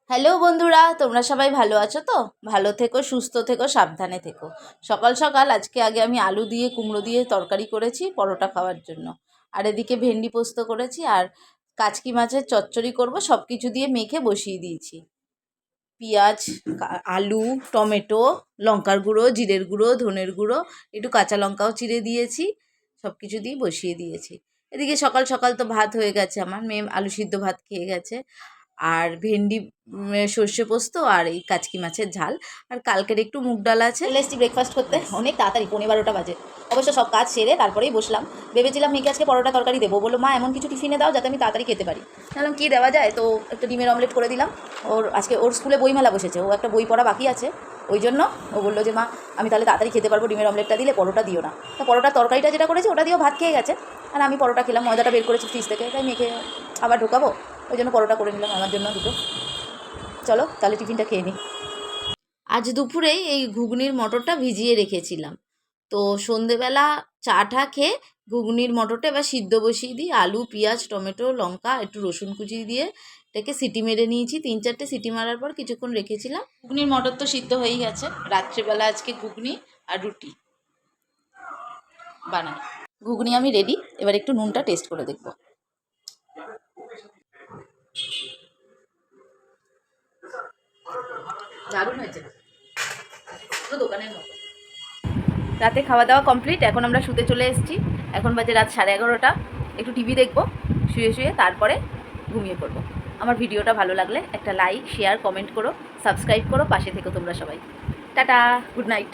Hello বন্ধুরা, তোমরা সবাই ভালো আছো তো? ভালো থেকো, সুস্থ থেকো, সাবধানে থেকো। সকাল সকাল আজকে আমি আলু দিয়ে কুমড়ো দিয়ে তরকারি করেছি পরোটা খাওয়ার জন্য। আর এদিকে ভেন্ডি পোস্ত করেছি আর কাচকি মাছের চচ্চড়ি করব, সব কিছু দিয়ে মেখে বসিয়ে দিয়েছি। পেঁয়াজ, আলু, টমেটো, লঙ্কার গুঁড়ো, জিরের গুঁড়ো, ধনের গুঁড়ো, একটু কাঁচা লঙ্কাও চিড়ে দিয়েছি, সব কিছু দিয়ে বসিয়ে দিয়েছি। এদিকে সকাল সকাল তো ভাত হয়ে গেছে, আমার মেয়ে আলু সিদ্ধ ভাত খেয়ে গেছে। আর ভেন্ডি সর্ষে পোস্ত আর এই কাচকি মাছের ঝাল। আর কালকের একটু মুগ ডাল আছে। চলে এসেছি ব্রেকফাস্ট করতে, অনেক তাড়াতাড়ি 11:15 বাজে। অবশ্য সব কাজ সেরে তারপরেই বসলাম। ভেবেছিলাম মেয়েকে আজকে পরোটা তরকারি দেবো, বললো মা এমন কিছু টিফিনে দাও যাতে আমি তাড়াতাড়ি খেতে পারি। ভাবলাম কী দেওয়া যায়, তো একটা ডিমের অমলেট করে দিলাম। ওর স্কুলে বইমেলা বসেছে, ও একটা বই পড়া বাকি আছে, ওই জন্য ও বললো যে মা আমি তাহলে তাড়াতাড়ি খেতে পারবো, ডিমের অমলেটটা দিলে পরোটা দিও না। তো পরোটা তরকারিটা যেটা করেছি ওটা দিয়েও ভাত খেয়ে গেছে। আর আমি পরোটা খেলাম, ময়দাটা বের করেছি ফ্রিজ থেকে, তাই মেখে আবার ঢোকাবো, ওই জন্য পরোটা করে নিলাম আমার জন্য দুটো। চলো তাহলে টিফিনটা খেয়ে নিই। আজ দুপুরেই এই ঘুগনির মটরটা ভিজিয়ে রেখেছিলাম, তো সন্ধেবেলা চা টা খেয়ে ঘুগনির মটরটা এবার সিদ্ধ বসিয়ে দিই। আলু, পেঁয়াজ, টমেটো, লঙ্কা, একটু রসুন কুচি দিয়ে এটাকে সিটি মেরে নিয়েছি। 3-4টে সিটি মারার পর কিছুক্ষণ রেখেছিলাম। ঘুগনির মটর তো সিদ্ধ হয়েই গেছে। রাত্রিবেলা আজকে ঘুগনি আর রুটি বানাই। ঘুগনি আমি রেডি, এবার একটু নুনটা টেস্ট করে দেখব। দারুণ হয়েছে, দোকানের মতো। রাতে খাওয়া দাওয়া কমপ্লিট, এখন আমরা শুতে চলে এসেছি। এখন বাজে রাত 11:30। একটু টিভি দেখবো, শুয়ে শুয়ে তারপরে ঘুমিয়ে পড়বো। আমার ভিডিওটা ভালো লাগলে একটা লাইক, শেয়ার, কমেন্ট করো, সাবস্ক্রাইব করো, পাশে থেকো তোমরা সবাই। Tata, good night.